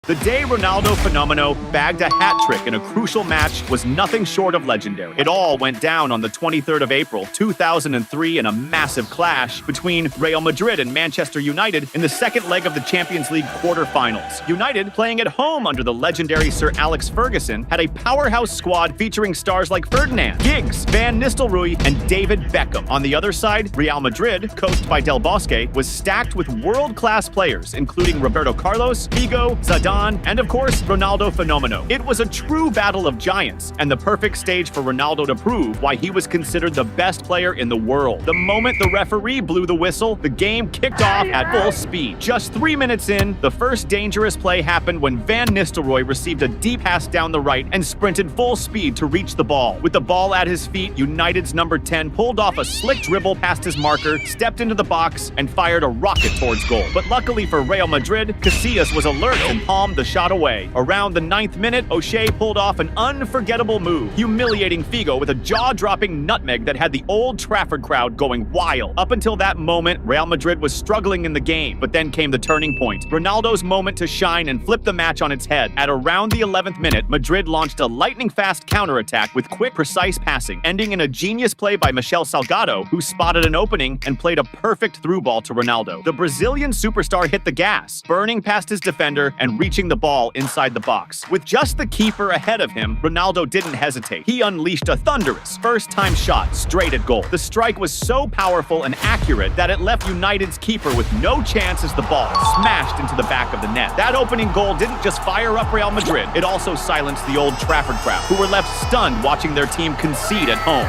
The day Ronaldo Fenômeno bagged a hat trick in a crucial match was nothing short of legendary. It all went down on the 23rd of April, 2003 in a massive clash between Real Madrid and Manchester United in the second leg of the Champions League quarter-finals. United, playing at home under the legendary Sir Alex Ferguson, had a powerhouse squad featuring stars like Ferdinand, Giggs, Van Nistelrooy, and David Beckham. On the other side, Real Madrid, coached by Del Bosque, was stacked with world-class players, including Roberto Carlos, Figo, Zidane, and of course, Ronaldo Fenômeno. It was a true battle of giants, and the perfect stage for Ronaldo to prove why he was considered the best player in the world. The moment the referee blew the whistle, the game kicked off at full speed. Just 3 minutes in, the first dangerous play happened when Van Nistelrooy received a deep pass down the right and sprinted full speed to reach the ball. With the ball at his feet, United's number 10 pulled off a slick dribble past his marker, stepped into the box, and fired a rocket towards goal. But luckily for Real Madrid, Casillas was alert and palmed the shot away. Around the 9th minute, O'Shea pulled off an unforgettable move, humiliating Figo with a jaw-dropping nutmeg that had the Old Trafford crowd going wild. Up until that moment, Real Madrid was struggling in the game, but then came the turning point. Ronaldo's moment to shine and flip the match on its head. At around the 11th minute, Madrid launched a lightning-fast counterattack with quick, precise passing, ending in a genius play by Michel Salgado, who spotted an opening and played a perfect through ball to Ronaldo. The Brazilian superstar hit the gas, burning past his defender and reaching the ball inside the box. With just the keeper ahead of him, Ronaldo didn't hesitate. He unleashed a thunderous first-time shot straight at goal. The strike was so powerful and accurate that it left United's keeper with no chance as the ball smashed into the back of the net. That opening goal didn't just fire up Real Madrid, it also silenced the Old Trafford crowd, who were left stunned watching their team concede at home.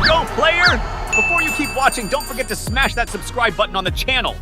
Go, player! Before you keep watching, don't forget to smash that subscribe button on the channel.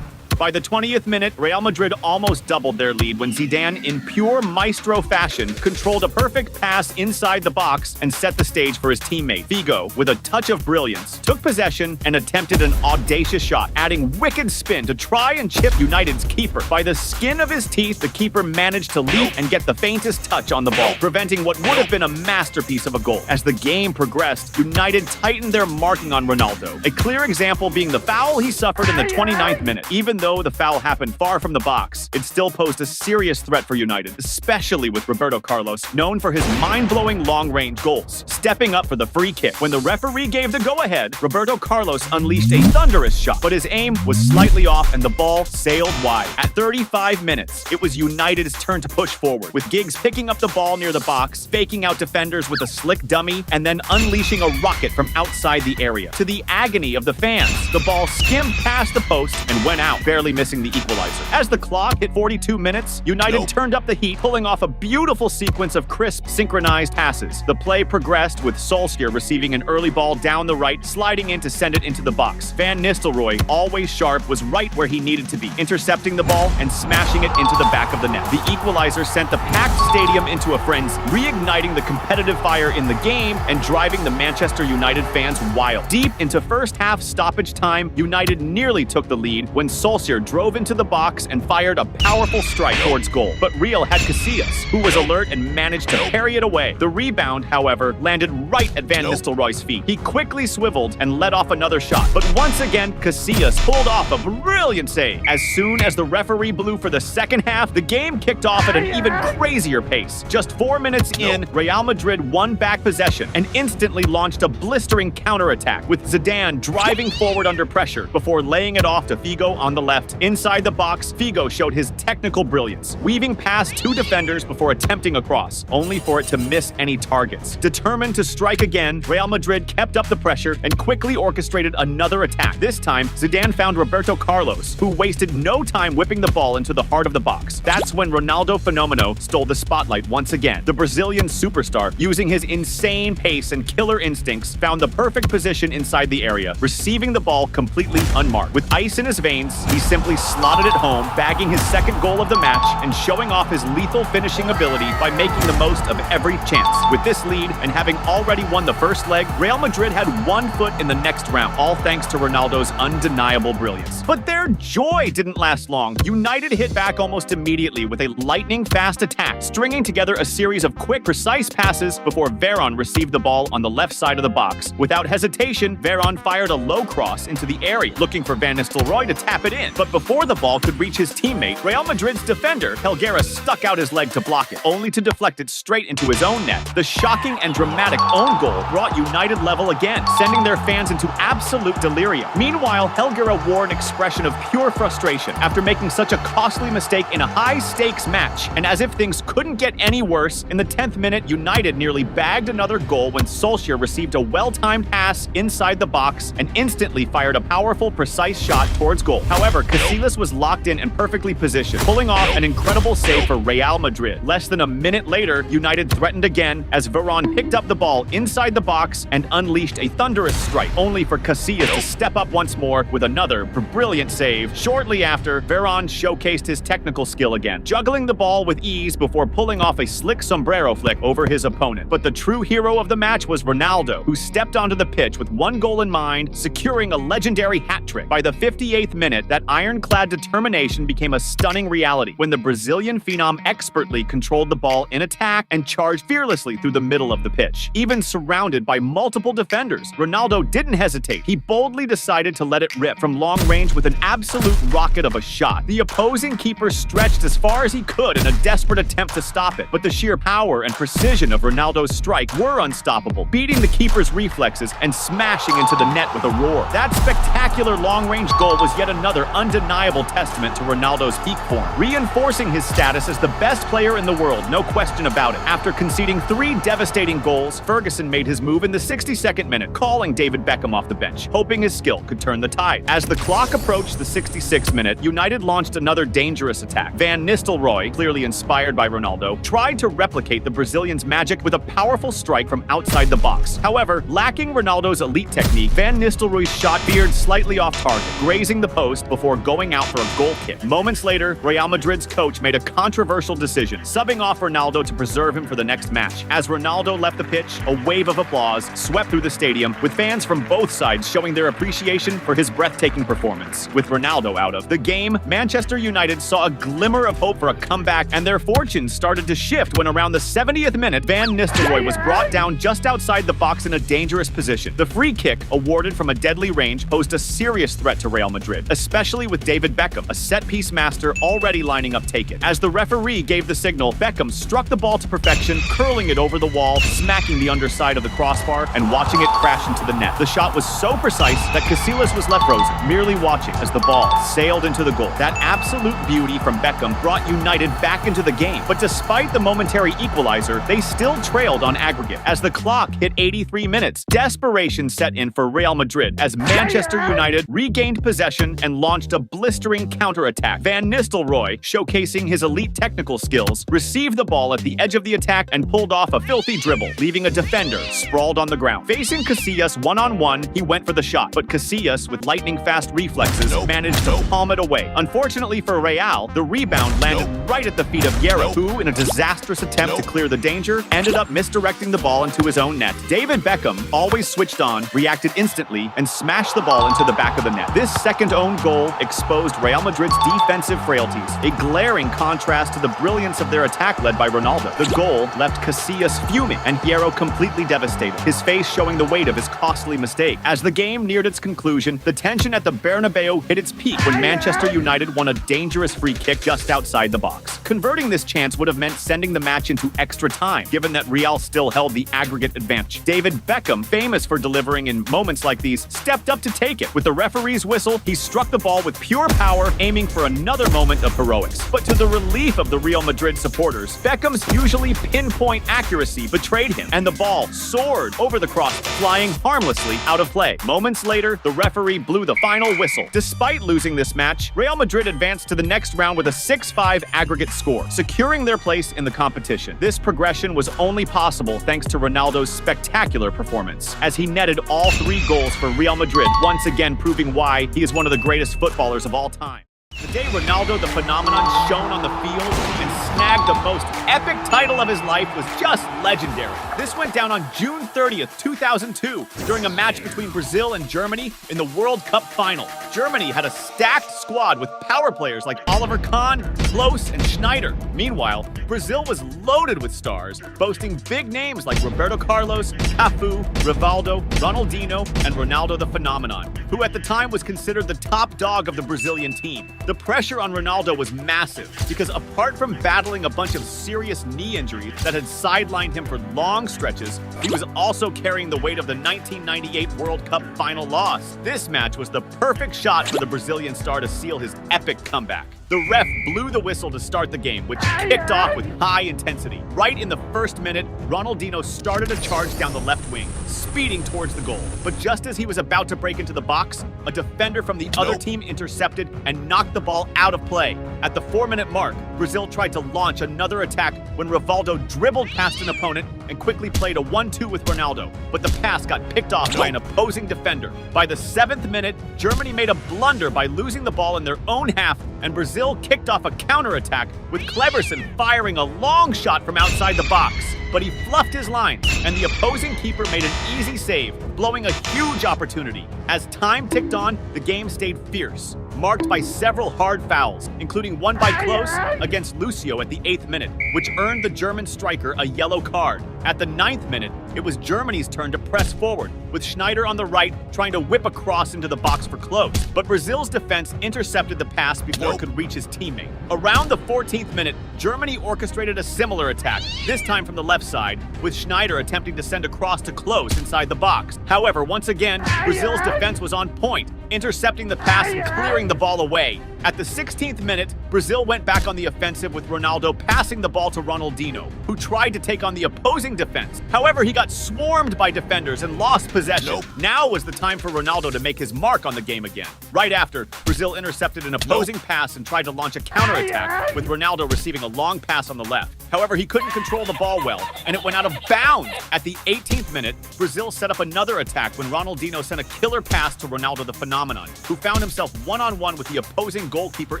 By the 20th minute, Real Madrid almost doubled their lead when Zidane, in pure maestro fashion, controlled a perfect pass inside the box and set the stage for his teammate. Figo, with a touch of brilliance, took possession and attempted an audacious shot, adding wicked spin to try and chip United's keeper. By the skin of his teeth, the keeper managed to leap and get the faintest touch on the ball, preventing what would have been a masterpiece of a goal. As the game progressed, United tightened their marking on Ronaldo, a clear example being the foul he suffered in the 29th minute. Even though the foul happened far from the box, it still posed a serious threat for United, especially with Roberto Carlos, known for his mind-blowing long-range goals, stepping up for the free kick. When the referee gave the go-ahead, Roberto Carlos unleashed a thunderous shot, but his aim was slightly off and the ball sailed wide. At 35 minutes, it was United's turn to push forward, with Giggs picking up the ball near the box, faking out defenders with a slick dummy, and then unleashing a rocket from outside the area. To the agony of the fans, the ball skimmed past the post and went out, barely missing the equalizer. As the clock hit 42 minutes, United turned up the heat, pulling off a beautiful sequence of crisp, synchronized passes. The play progressed with Solskjaer receiving an early ball down the right, sliding in to send it into the box. Van Nistelrooy, always sharp, was right where he needed to be, intercepting the ball and smashing it into the back of the net. The equalizer sent the packed stadium into a frenzy, reigniting the competitive fire in the game and driving the Manchester United fans wild. Deep into first half stoppage time, United nearly took the lead when Solskjaer drove into the box and fired a powerful strike towards goal. But Real had Casillas, who was alert and managed to parry it away. The rebound, however, landed right at Van Nistelrooy's feet. He quickly swiveled and let off another shot. But once again, Casillas pulled off a brilliant save. As soon as the referee blew for the second half, the game kicked off at an even crazier pace. Just 4 minutes in, Real Madrid won back possession and instantly launched a blistering counterattack, with Zidane driving forward under pressure before laying it off to Figo on the left. Inside the box, Figo showed his technical brilliance, weaving past 2 defenders before attempting a cross, only for it to miss any targets. Determined to strike again, Real Madrid kept up the pressure and quickly orchestrated another attack. This time, Zidane found Roberto Carlos, who wasted no time whipping the ball into the heart of the box. That's when Ronaldo Fenômeno stole the spotlight once again. The Brazilian superstar, using his insane pace and killer instincts, found the perfect position inside the area, receiving the ball completely unmarked. With ice in his veins, he simply slotted it home, bagging his second goal of the match and showing off his lethal finishing ability by making the most of every chance. With this lead and having already won the first leg, Real Madrid had 1 foot in the next round, all thanks to Ronaldo's undeniable brilliance. But their joy didn't last long. United hit back almost immediately with a lightning-fast attack, stringing together a series of quick, precise passes before Veron received the ball on the left side of the box. Without hesitation, Veron fired a low cross into the area, looking for Van Nistelrooy to tap it in. in. But before the ball could reach his teammate, Real Madrid's defender, Helguera, stuck out his leg to block it, only to deflect it straight into his own net. The shocking and dramatic own goal brought United level again, sending their fans into absolute delirium. Meanwhile, Helguera wore an expression of pure frustration after making such a costly mistake in a high-stakes match. And as if things couldn't get any worse, in the 10th minute, United nearly bagged another goal when Solskjaer received a well-timed pass inside the box and instantly fired a powerful, precise shot towards goal. However, Casillas was locked in and perfectly positioned, pulling off an incredible save for Real Madrid. Less than a minute later, United threatened again as Varane picked up the ball inside the box and unleashed a thunderous strike, only for Casillas to step up once more with another brilliant save. Shortly after, Varane showcased his technical skill again, juggling the ball with ease before pulling off a slick sombrero flick over his opponent. But the true hero of the match was Ronaldo, who stepped onto the pitch with one goal in mind, securing a legendary hat trick. By the 58th minute, that ironclad determination became a stunning reality when the Brazilian phenom expertly controlled the ball in attack and charged fearlessly through the middle of the pitch. Even surrounded by multiple defenders, Ronaldo didn't hesitate. He boldly decided to let it rip from long range with an absolute rocket of a shot. The opposing keeper stretched as far as he could in a desperate attempt to stop it, but the sheer power and precision of Ronaldo's strike were unstoppable, beating the keeper's reflexes and smashing into the net with a roar. That spectacular long-range goal was yet another undeniable testament to Ronaldo's peak form, reinforcing his status as the best player in the world, no question about it. After conceding 3 devastating goals, Ferguson made his move in the 62nd minute, calling David Beckham off the bench, hoping his skill could turn the tide. As the clock approached the 66th minute, United launched another dangerous attack. Van Nistelrooy, clearly inspired by Ronaldo, tried to replicate the Brazilian's magic with a powerful strike from outside the box. However, lacking Ronaldo's elite technique, Van Nistelrooy's shot veered slightly off target, grazing the post before going out for a goal kick. Moments later, Real Madrid's coach made a controversial decision, subbing off Ronaldo to preserve him for the next match. As Ronaldo left the pitch, a wave of applause swept through the stadium, with fans from both sides showing their appreciation for his breathtaking performance. With Ronaldo out of the game, Manchester United saw a glimmer of hope for a comeback, and their fortunes started to shift when around the 70th minute, Van Nistelrooy was brought down just outside the box in a dangerous position. The free kick, awarded from a deadly range, posed a serious threat to Real Madrid, especially with David Beckham, a set-piece master, already lining up take it. As the referee gave the signal, Beckham struck the ball to perfection, curling it over the wall, smacking the underside of the crossbar, and watching it crash into the net. The shot was so precise that Casillas was left frozen, merely watching as the ball sailed into the goal. That absolute beauty from Beckham brought United back into the game, but despite the momentary equalizer, they still trailed on aggregate. As the clock hit 83 minutes, desperation set in for Real Madrid as Manchester United regained possession and launched a blistering counterattack. Van Nistelrooy, showcasing his elite technical skills, received the ball at the edge of the attack and pulled off a filthy dribble, leaving a defender sprawled on the ground. Facing Casillas one-on-one, he went for the shot, but Casillas, with lightning-fast reflexes, managed to palm it away. Unfortunately for Real, the rebound landed right at the feet of Guerra, who, in a disastrous attempt to clear the danger, ended up misdirecting the ball into his own net. David Beckham, always switched on, reacted instantly and smashed the ball into the back of the net. This second own goal exposed Real Madrid's defensive frailties, a glaring contrast to the brilliance of their attack led by Ronaldo. The goal left Casillas fuming and Guerra completely devastated, his face showing the weight of his costly mistake. As the game neared its conclusion, the tension at the Bernabeu hit its peak when Manchester United won a dangerous free kick just outside the box. Converting this chance would have meant sending the match into extra time, given that Real still held the aggregate advantage. David Beckham, famous for delivering in moments like these, stepped up to take it. With the referee's whistle, he struck the ball with pure power, aiming for another moment of heroics. But to the relief of the Real Madrid supporters, Beckham's usually pinpoint accuracy betrayed him, and the ball soared over the cross, flying harmlessly out of play. Moments later, the referee blew the final whistle. Despite losing this match, Real Madrid advanced to the next round with a 6-5 aggregate score, securing their place in the competition. This progression was only possible thanks to Ronaldo's spectacular performance, as he netted all 3 goals for Real Madrid, once again proving why he is one of the greatest footballers of all time. The day Ronaldo the Phenomenon shone on the field and snagged the most epic title of his life was just legendary. This went down on June 30th, 2002, during a match between Brazil and Germany in the World Cup final. Germany had a stacked squad with power players like Oliver Kahn, Klose, and Schneider. Meanwhile, Brazil was loaded with stars, boasting big names like Roberto Carlos, Cafu, Rivaldo, Ronaldinho, and Ronaldo the Fenômeno, who at the time was considered the top dog of the Brazilian team. The pressure on Ronaldo was massive because apart from battling a bunch of serious knee injuries that had sidelined him for long stretches, he was also carrying the weight of the 1998 World Cup final loss. This match was the perfect shot for the Brazilian star to seal his epic comeback. The ref blew the whistle to start the game, which kicked off with high intensity. Right in the first minute, Ronaldinho started a charge down the left wing, speeding towards the goal. But just as he was about to break into the box, a defender from the other team intercepted and knocked the ball out of play. At the 4-minute mark, Brazil tried to launch another attack when Rivaldo dribbled past an opponent and quickly played a 1-2 with Ronaldo, but the pass got picked off by an opposing defender. By the 7th minute, Germany made a blunder by losing the ball in their own half, and Brazil kicked off a counterattack with Kleberson firing a long shot from outside the box. But he fluffed his line, and the opposing keeper made an easy save, blowing a huge opportunity. As time ticked on, the game stayed fierce, marked by several hard fouls, including one by Klose against Lucio at the 8th minute, which earned the German striker a yellow card. At the 9th minute, it was Germany's turn to press forward, with Schneider on the right trying to whip a cross into the box for Klose. But Brazil's defense intercepted the pass before it could reach his teammate. Around the 14th minute, Germany orchestrated a similar attack, this time from the left side, with Schneider attempting to send a cross to Klose inside the box. However, once again, Brazil's defense was on point, intercepting the pass and clearing the ball away. At the 16th minute, Brazil went back on the offensive with Ronaldo passing the ball to Ronaldinho, who tried to take on the opposing defense. However, he got swarmed by defenders and lost possession. Now was the time for Ronaldo to make his mark on the game again. Right after, Brazil intercepted an opposing pass and tried to launch a counterattack, with Ronaldo receiving a long pass on the left. However, he couldn't control the ball well, and it went out of bounds. At the 18th minute, Brazil set up another attack when Ronaldinho sent a killer pass to Ronaldo the Fenômeno, who found himself one-on-one with the opposing goalkeeper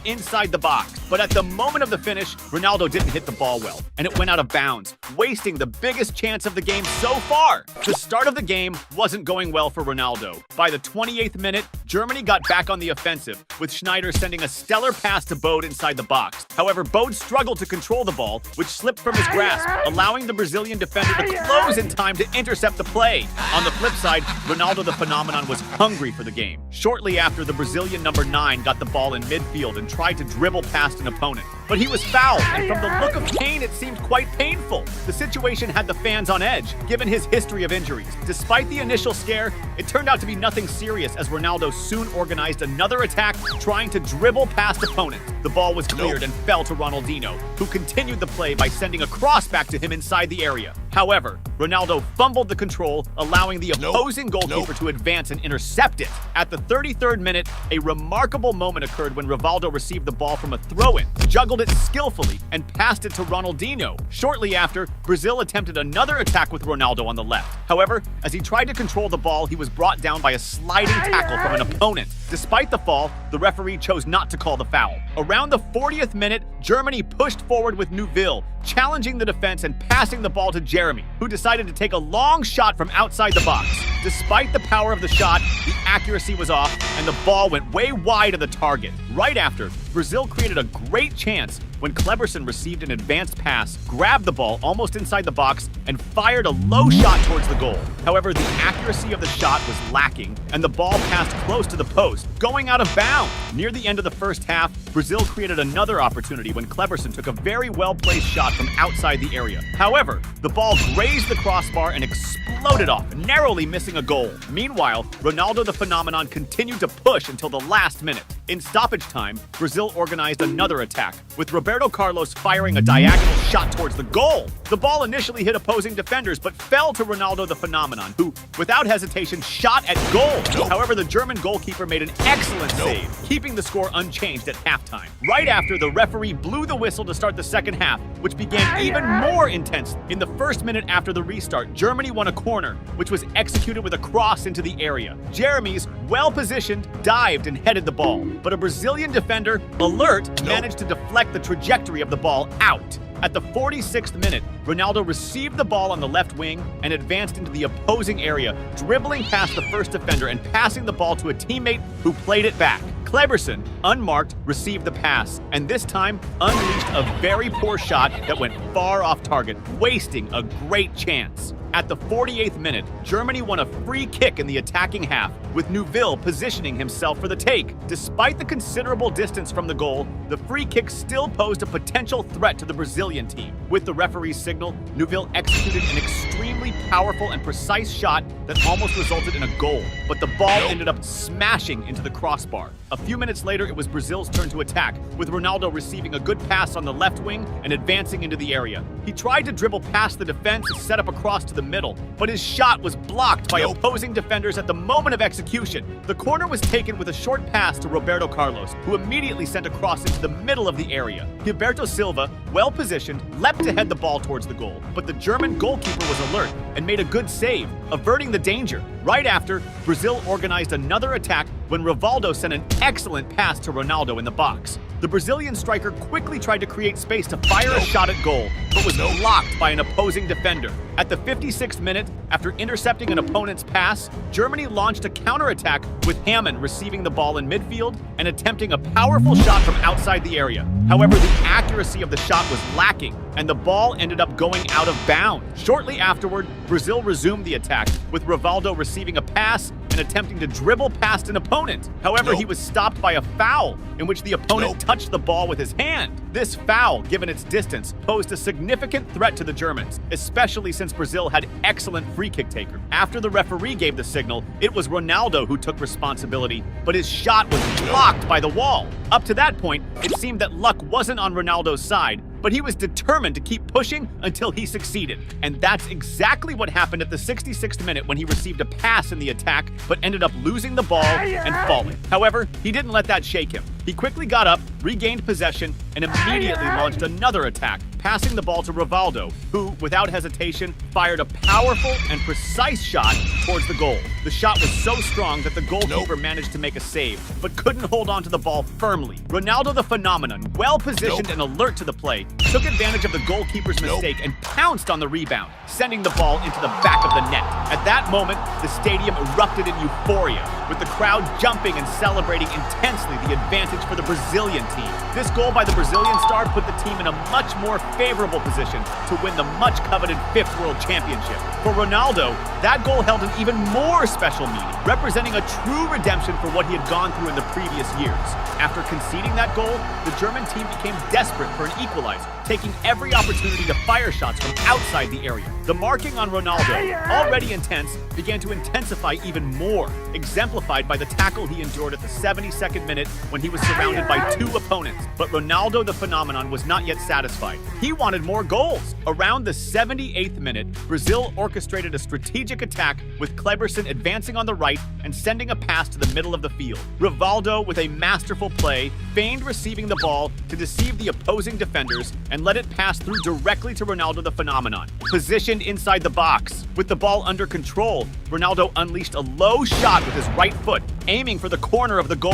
inside the box. But at the moment of the finish, Ronaldo didn't hit the ball well, and it went out of bounds, wasting the biggest chance of the game so far. The start of the game wasn't going well for Ronaldo. By the 28th minute, Germany got back on the offensive, with Schneider sending a stellar pass to Bode inside the box. However, Bode struggled to control the ball, which slipped from his grasp, allowing the Brazilian defender to close in time to intercept the play. On the flip side, Ronaldo the Fenômeno was hungry for the game. Shortly after, the Brazilian number 9 got the ball in midfield and tried to dribble past an opponent. But he was fouled, and from the look of pain, it seemed quite painful. The situation had the fans on edge, given his history of injuries. Despite the initial scare, it turned out to be nothing serious as Ronaldo soon organized another attack, trying to dribble past opponents. The ball was cleared and fell to Ronaldinho, who continued the play by sending a cross back to him inside the area. However, Ronaldo fumbled the control, allowing the opposing goalkeeper to advance and intercept it. At the 33rd minute, a remarkable moment occurred when Rivaldo received the ball from a throw-in, juggled it skillfully, and passed it to Ronaldinho. Shortly after, Brazil attempted another attack with Ronaldo on the left. However, as he tried to control the ball, he was brought down by a sliding tackle from an opponent. Despite the fall, the referee chose not to call the foul. Around the 40th minute, Germany pushed forward with Neuville, challenging the defense and passing the ball to Jeremy, who decided to take a long shot from outside the box. Despite the power of the shot, the accuracy was off, and the ball went way wide of the target. Right after, Brazil created a great chance when Kleberson received an advanced pass, grabbed the ball almost inside the box, and fired a low shot towards the goal. However, the accuracy of the shot was lacking, and the ball passed close to the post, going out of bounds. Near the end of the first half, Brazil created another opportunity when Kleberson took a very well-placed shot from outside the area. However, the ball grazed the crossbar and exploded off, narrowly missing a goal. Meanwhile, Ronaldo the Fenômeno continued to push until the last minute. In stoppage time, Brazil organized another attack, with Roberto Carlos firing a diagonal shot towards the goal. The ball initially hit opposing defenders, but fell to Ronaldo the Fenômeno, who, without hesitation, shot at goal. However, the German goalkeeper made an excellent save, keeping the score unchanged at halftime. Right after, the referee blew the whistle to start the second half, which began even more intense. In the first minute after the restart, Germany won a corner, which was executed with a cross into the area. Jeremy's, well-positioned, dived and headed the ball, but a Brazilian defender, alert, managed to deflect the trajectory of the ball out. At the 46th minute, Ronaldo received the ball on the left wing and advanced into the opposing area, dribbling past the first defender and passing the ball to a teammate who played it back. Kleberson, unmarked, received the pass, and this time unleashed a very poor shot that went far off target, wasting a great chance. At the 48th minute, Germany won a free kick in the attacking half, with Neuville positioning himself for the take. Despite the considerable distance from the goal, the free kick still posed a potential threat to the Brazilian team. With the referee's signal, Neuville executed an extremely powerful and precise shot that almost resulted in a goal, but the ball ended up smashing into the crossbar. A few minutes later, it was Brazil's turn to attack, with Ronaldo receiving a good pass on the left wing and advancing into the area. He tried to dribble past the defense and set up across to the middle, but his shot was blocked by opposing defenders at the moment of execution. The corner was taken with a short pass to Roberto Carlos, who immediately sent a cross into the middle of the area. Gilberto Silva, well positioned, leapt to head the ball towards the goal, but the German goalkeeper was alert and made a good save, averting the danger. Right after, Brazil organized another attack when Rivaldo sent an excellent pass to Ronaldo in the box. The Brazilian striker quickly tried to create space to fire a shot at goal, but was blocked by an opposing defender. At the 56th minute, after intercepting an opponent's pass, Germany launched a counterattack with Hamann receiving the ball in midfield and attempting a powerful shot from outside the area. However, the accuracy of the shot was lacking, and the ball ended up going out of bounds. Shortly afterward, Brazil resumed the attack, with Rivaldo receiving a pass and attempting to dribble past an opponent. However, he was stopped by a foul, in which the opponent touched the ball with his hand. This foul, given its distance, posed a significant threat to the Germans, especially since Brazil had excellent free kick taker. After the referee gave the signal, it was Ronaldo who took responsibility, but his shot was blocked by the wall. Up to that point, it seemed that luck wasn't on Ronaldo's side, but he was determined to keep pushing until he succeeded. And that's exactly what happened at the 66th minute when he received a pass in the attack, but ended up losing the ball and falling. However, he didn't let that shake him. He quickly got up, regained possession, and immediately launched another attack, passing the ball to Rivaldo, who, without hesitation, fired a powerful and precise shot towards the goal. The shot was so strong that the goalkeeper managed to make a save, but couldn't hold on to the ball firmly. Ronaldo the Phenomenon, well positioned and alert to the play, took advantage of the goalkeeper's mistake and pounced on the rebound, sending the ball into the back of the net. At that moment, the stadium erupted in euphoria, with the crowd jumping and celebrating intensely the advantage for the Brazilian team. This goal by the Brazilian star put the team in a much more favorable position to win the much-coveted 5th World Championship. For Ronaldo, that goal held an even more special meaning, representing a true redemption for what he had gone through in the previous years. After conceding that goal, the German team became desperate for an equalizer, taking every opportunity to fire shots from outside the area. The marking on Ronaldo, already intense, began to intensify even more, exemplified by the tackle he endured at the 72nd minute when he was surrounded by 2 opponents. But Ronaldo the Phenomenon was not yet satisfied. He wanted more goals. Around the 78th minute, Brazil orchestrated a strategic attack with Kleberson advancing on the right and sending a pass to the middle of the field. Rivaldo, with a masterful play, feigned receiving the ball to deceive the opposing defenders and let it pass through directly to Ronaldo the Phenomenon, positioned inside the box. With the ball under control, Ronaldo unleashed a low shot with his right foot, aiming for the corner of the goal.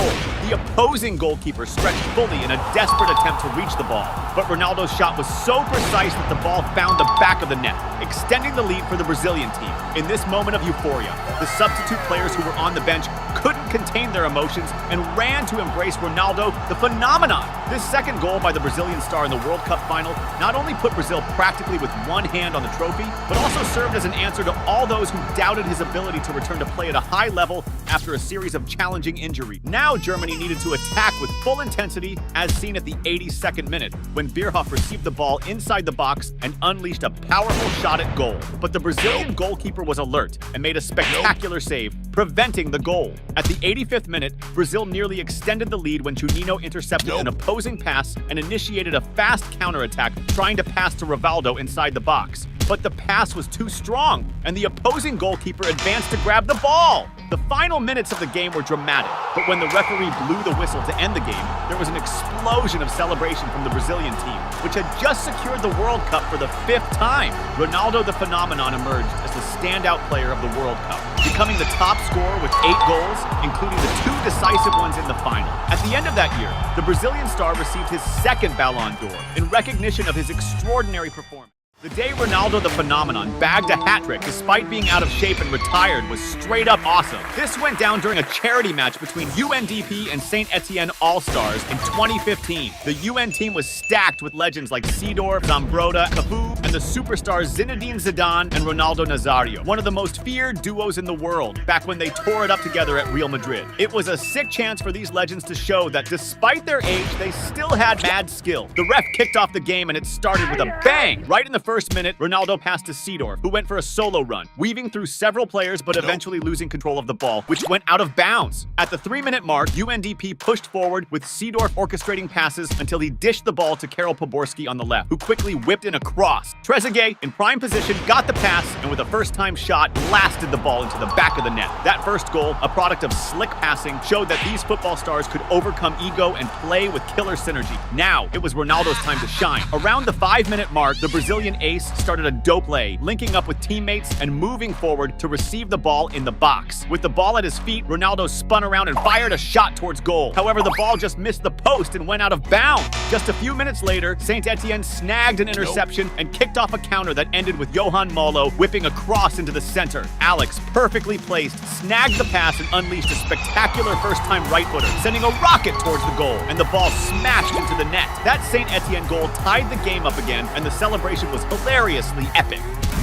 The opposing goalkeeper stretched fully in a desperate attempt to reach the ball, but Ronaldo's shot was so precise that the ball found the back of the net, extending the lead for the Brazilian team. In this moment of euphoria, the substitute players who were on the bench couldn't contain their emotions and ran to embrace Ronaldo the Phenomenon. This second goal by the Brazilian star in the World Cup final not only put Brazil practically with one hand on the trophy, but also served as an answer to all those who doubted his ability to return to play at a high level after a series of challenging injuries. Now Germany needed to attack with full intensity, as seen at the 82nd minute, when Bierhoff received the ball inside the box and unleashed a powerful shot at goal. But the Brazilian goalkeeper was alert and made a spectacular save, preventing the goal. At the 85th minute, Brazil nearly extended the lead when Juninho intercepted an opposing pass and initiated a fast counterattack, trying to pass to Rivaldo inside the box. But the pass was too strong, and the opposing goalkeeper advanced to grab the ball. The final minutes of the game were dramatic, but when the referee blew the whistle to end the game, there was an explosion of celebration from the Brazilian team, which had just secured the World Cup for the 5th time. Ronaldo the Phenomenon emerged as the standout player of the World Cup. becoming the top scorer with 8 goals, including the 2 decisive ones in the final. At the end of that year, the Brazilian star received his second Ballon d'Or in recognition of his extraordinary performance. The day Ronaldo the Phenomenon bagged a hat-trick despite being out of shape and retired was straight up awesome. This went down during a charity match between UNDP and Saint Etienne All-Stars in 2015. The UN team was stacked with legends like Seedorf, Zambrotta, Cafu, and the superstars Zinedine Zidane and Ronaldo Nazário, one of the most feared duos in the world back when they tore it up together at Real Madrid. It was a sick chance for these legends to show that despite their age, they still had mad skill. The ref kicked off the game and it started with a bang. Right in the first minute, Ronaldo passed to Seedorf, who went for a solo run, weaving through several players but eventually losing control of the ball, which went out of bounds. At the 3-minute mark, UNDP pushed forward with Seedorf orchestrating passes until he dished the ball to Karol Poborski on the left, who quickly whipped in a cross. Trezeguet, in prime position, got the pass and with a first-time shot, blasted the ball into the back of the net. That first goal, a product of slick passing, showed that these football stars could overcome ego and play with killer synergy. Now, it was Ronaldo's time to shine. Around the 5-minute mark, the Brazilian ace started a dope play, linking up with teammates and moving forward to receive the ball in the box. With the ball at his feet, Ronaldo spun around and fired a shot towards goal. However, the ball just missed the post and went out of bounds. Just a few minutes later, Saint Etienne snagged an interception and kicked off a counter that ended with Johan Molo whipping a cross into the center. Alex, perfectly placed, snagged the pass and unleashed a spectacular first-time right-footer, sending a rocket towards the goal, and the ball smashed into the net. That Saint Etienne goal tied the game up again, and the celebration was hilariously epic.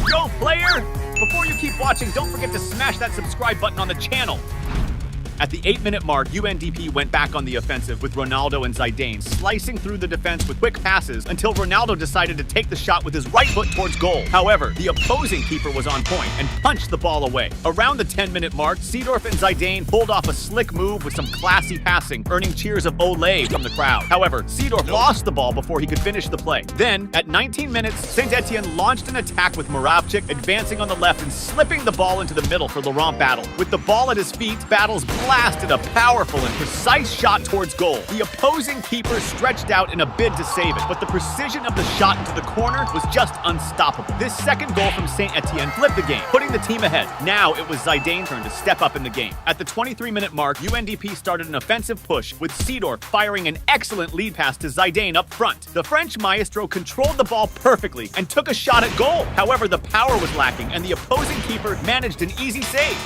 Go, player! Before you keep watching, don't forget to smash that subscribe button on the channel. At the 8-minute mark, UNDP went back on the offensive with Ronaldo and Zidane slicing through the defense with quick passes until Ronaldo decided to take the shot with his right foot towards goal. However, the opposing keeper was on point and punched the ball away. Around the 10-minute mark, Seedorf and Zidane pulled off a slick move with some classy passing, earning cheers of Olé from the crowd. However, Seedorf lost the ball before he could finish the play. Then, at 19 minutes, Saint Etienne launched an attack with Moravcik advancing on the left and slipping the ball into the middle for Laurent Battle. With the ball at his feet, Battle's blasted a powerful and precise shot towards goal. The opposing keeper stretched out in a bid to save it, but the precision of the shot into the corner was just unstoppable. This second goal from Saint Etienne flipped the game, putting the team ahead. Now it was Zidane's turn to step up in the game. At the 23-minute mark, UNDP started an offensive push, with Seedorf firing an excellent lead pass to Zidane up front. The French maestro controlled the ball perfectly and took a shot at goal. However, the power was lacking, and the opposing keeper managed an easy save.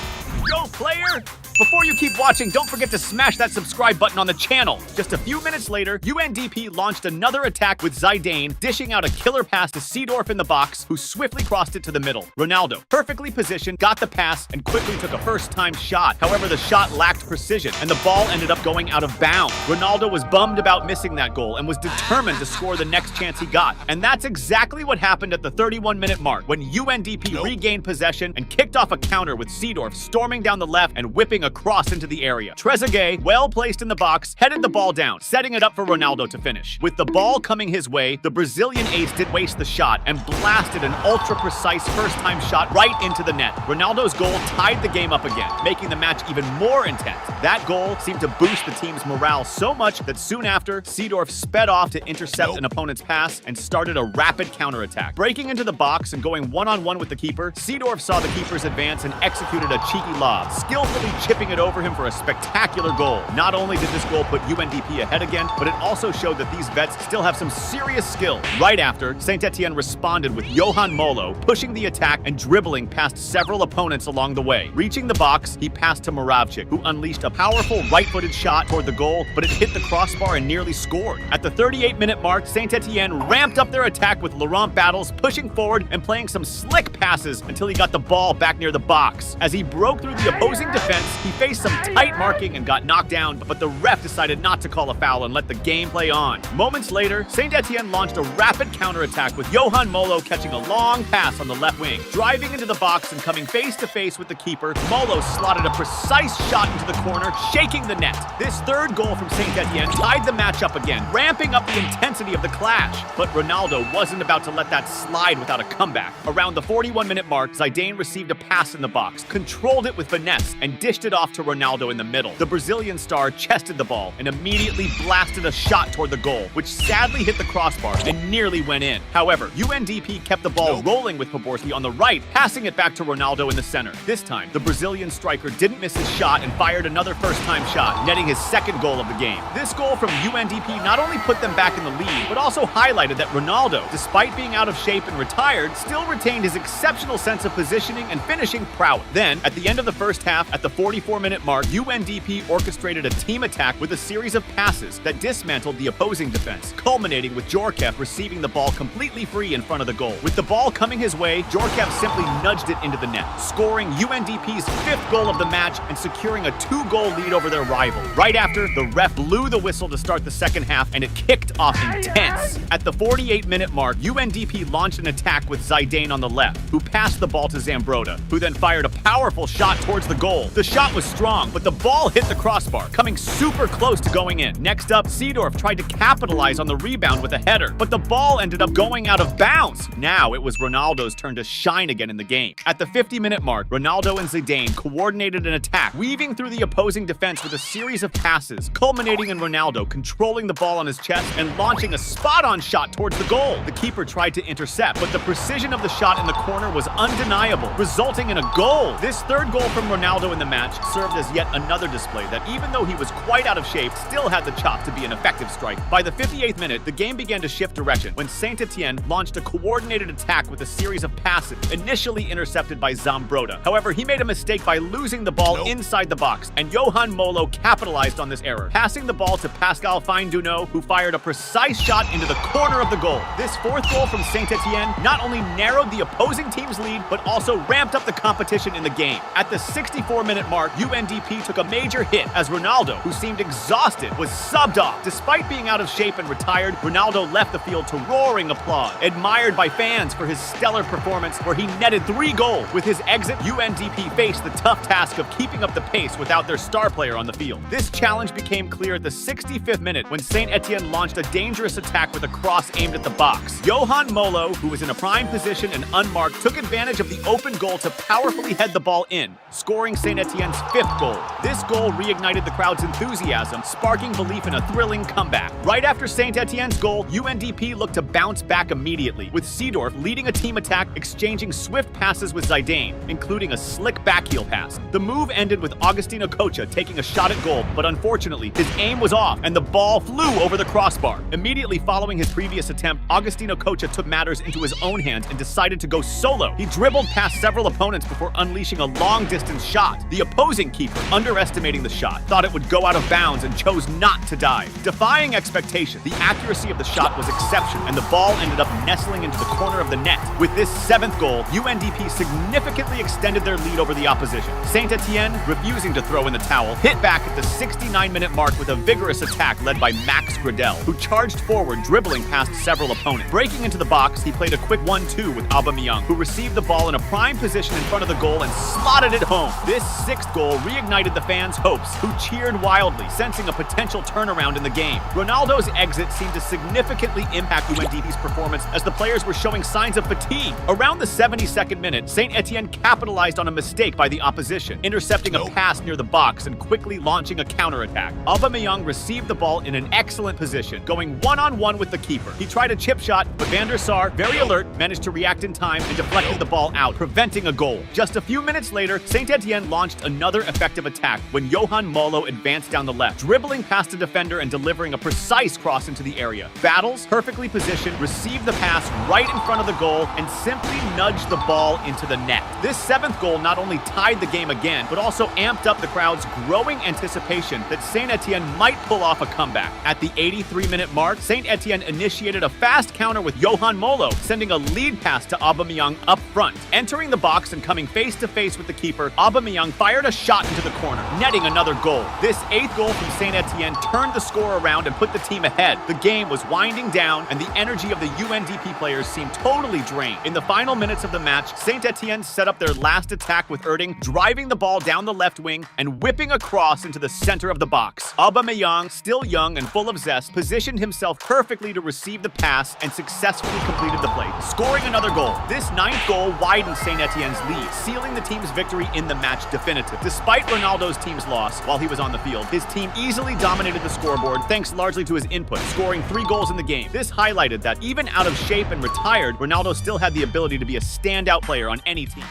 Go, player! Before you keep watching, don't forget to smash that subscribe button on the channel. Just a few minutes later, UNDP launched another attack with Zidane, dishing out a killer pass to Seedorf in the box, who swiftly crossed it to the middle. Ronaldo, perfectly positioned, got the pass and quickly took a first-time shot. However, the shot lacked precision, and the ball ended up going out of bounds. Ronaldo was bummed about missing that goal and was determined to score the next chance he got. And that's exactly what happened at the 31-minute mark, when UNDP regained possession and kicked off a counter with Seedorf storming down the left and whipping a cross into the area. Trezeguet, well placed in the box, headed the ball down, setting it up for Ronaldo to finish. With the ball coming his way, the Brazilian ace didn't waste the shot and blasted an ultra-precise first-time shot right into the net. Ronaldo's goal tied the game up again, making the match even more intense. That goal seemed to boost the team's morale so much that soon after, Seedorf sped off to intercept an opponent's pass and started a rapid counterattack. Breaking into the box and going one-on-one with the keeper, Seedorf saw the keeper's advance and executed a cheeky lob, skillfully chipping it over him for a spectacular goal. Not only did this goal put UNDP ahead again, but it also showed that these vets still have some serious skill. Right after, Saint Etienne responded with Johan Molo pushing the attack and dribbling past several opponents along the way. Reaching the box, he passed to Moravcik, who unleashed a powerful right-footed shot toward the goal, but it hit the crossbar and nearly scored. At the 38-minute mark, Saint Etienne ramped up their attack with Laurent Battles pushing forward and playing some slick passes until he got the ball back near the box. As he broke through the opposing defense, he faced some tight marking and got knocked down, but the ref decided not to call a foul and let the game play on. Moments later, Saint Etienne launched a rapid counterattack with Johan Molo catching a long pass on the left wing. Driving into the box and coming face-to-face with the keeper, Molo slotted a precise shot into the corner, shaking the net. This third goal from Saint Etienne tied the match up again, ramping up the intensity of the clash. But Ronaldo wasn't about to let that slide without a comeback. Around the 41-minute mark, Zidane received a pass in the box, controlled it with with finesse and dished it off to Ronaldo in the middle. The Brazilian star chested the ball and immediately blasted a shot toward the goal, which sadly hit the crossbar and nearly went in. However, UNDP kept the ball rolling with Poborski on the right, passing it back to Ronaldo in the center. This time, the Brazilian striker didn't miss his shot and fired another first-time shot, netting his second goal of the game. This goal from UNDP not only put them back in the lead, but also highlighted that Ronaldo, despite being out of shape and retired, still retained his exceptional sense of positioning and finishing prowess. Then, at the end of the first half, at the 44-minute mark, UNDP orchestrated a team attack with a series of passes that dismantled the opposing defense, culminating with Djorkaeff receiving the ball completely free in front of the goal. With the ball coming his way, Djorkaeff simply nudged it into the net, scoring UNDP's 5th goal of the match and securing a 2-goal lead over their rival. Right after, the ref blew the whistle to start the second half, and it kicked off intense. At the 48-minute mark, UNDP launched an attack with Zidane on the left, who passed the ball to Zambrotta, who then fired a powerful shot towards the goal. The shot was strong, but the ball hit the crossbar, coming super close to going in. Next up, Seedorf tried to capitalize on the rebound with a header, but the ball ended up going out of bounds. Now it was Ronaldo's turn to shine again in the game. At the 50-minute mark, Ronaldo and Zidane coordinated an attack, weaving through the opposing defense with a series of passes, culminating in Ronaldo controlling the ball on his chest and launching a spot-on shot towards the goal. The keeper tried to intercept, but the precision of the shot in the corner was undeniable, resulting in a goal. This third goal from Ronaldo in the match served as yet another display that, even though he was quite out of shape, still had the chop to be an effective strike. By the 58th minute, the game began to shift direction when Saint-Etienne launched a coordinated attack with a series of passes, initially intercepted by Zambrotta. However, he made a mistake by losing the ball inside the box, and Johan Molo capitalized on this error, passing the ball to Pascal Fine-Duno, who fired a precise shot into the corner of the goal. This fourth goal from Saint-Etienne not only narrowed the opposing team's lead, but also ramped up the competition in the game. At the 64-minute mark, UNDP took a major hit as Ronaldo, who seemed exhausted, was subbed off. Despite being out of shape and retired, Ronaldo left the field to roaring applause, admired by fans for his stellar performance where he netted 3 goals. With his exit, UNDP faced the tough task of keeping up the pace without their star player on the field. This challenge became clear at the 65th minute when Saint-Etienne launched a dangerous attack with a cross aimed at the box. Johan Molo, who was in a prime position and unmarked, took advantage of the open goal to powerfully head the ball in, scoring Saint-Etienne's 5th goal. This goal reignited the crowd's enthusiasm, sparking belief in a thrilling comeback. Right after Saint-Etienne's goal, UNDP looked to bounce back immediately, with Seedorf leading a team attack, exchanging swift passes with Zidane, including a slick backheel pass. The move ended with Agostinho Cocha taking a shot at goal, but unfortunately, his aim was off and the ball flew over the crossbar. Immediately following his previous attempt, Agostinho Cocha took matters into his own hands and decided to go solo. He dribbled past several opponents before unleashing a long-distance shot. The opposing keeper, underestimating the shot, thought it would go out of bounds and chose not to dive. Defying expectation, the accuracy of the shot was exceptional, and the ball ended up nestling into the corner of the net. With this 7th goal, UNDP significantly extended their lead over the opposition. Saint-Etienne, refusing to throw in the towel, hit back at the 69-minute mark with a vigorous attack led by Max Gradel, who charged forward, dribbling past several opponents. Breaking into the box, he played a quick 1-2 with Aubameyang, who received the ball in a prime position in front of the goal and slotted it home. This 6th goal reignited the fans' hopes, who cheered wildly, sensing a potential turnaround in the game. Ronaldo's exit seemed to significantly impact UNDP's performance as the players were showing signs of fatigue. Around the 72nd minute, Saint-Etienne capitalized on a mistake by the opposition, intercepting a pass near the box and quickly launching a counterattack. Aubameyang received the ball in an excellent position, going one-on-one with the keeper. He tried a chip shot, but Van der Sar, very alert, managed to react in time and deflected the ball out, preventing a goal. Just a few minutes later, Saint-Etienne launched another effective attack when Johan Molo advanced down the left, dribbling past a defender and delivering a precise cross into the area. Battles, perfectly positioned, received the pass right in front of the goal and simply nudged the ball into the net. This 7th goal not only tied the game again, but also amped up the crowd's growing anticipation that Saint-Etienne might pull off a comeback. At the 83-minute mark, Saint-Etienne initiated a fast counter with Johan Molo, sending a lead pass to Aubameyang up front. Entering the box and coming face-to-face with the keeper, Aubameyang fired a shot into the corner, netting another goal. This 8th goal from Saint-Etienne turned the score around and put the team ahead. The game was winding down, and the energy of the UNDP players seemed totally drained. In the final minutes of the match, Saint-Etienne set up up their last attack with Erding driving the ball down the left wing and whipping across into the center of the box. Aubameyang, still young and full of zest, positioned himself perfectly to receive the pass and successfully completed the play, scoring another goal. This 9th goal widened Saint Etienne's lead, sealing the team's victory in the match definitive. Despite Ronaldo's team's loss while he was on the field, his team easily dominated the scoreboard thanks largely to his input, scoring 3 goals in the game. This highlighted that even out of shape and retired, Ronaldo still had the ability to be a standout player on any team.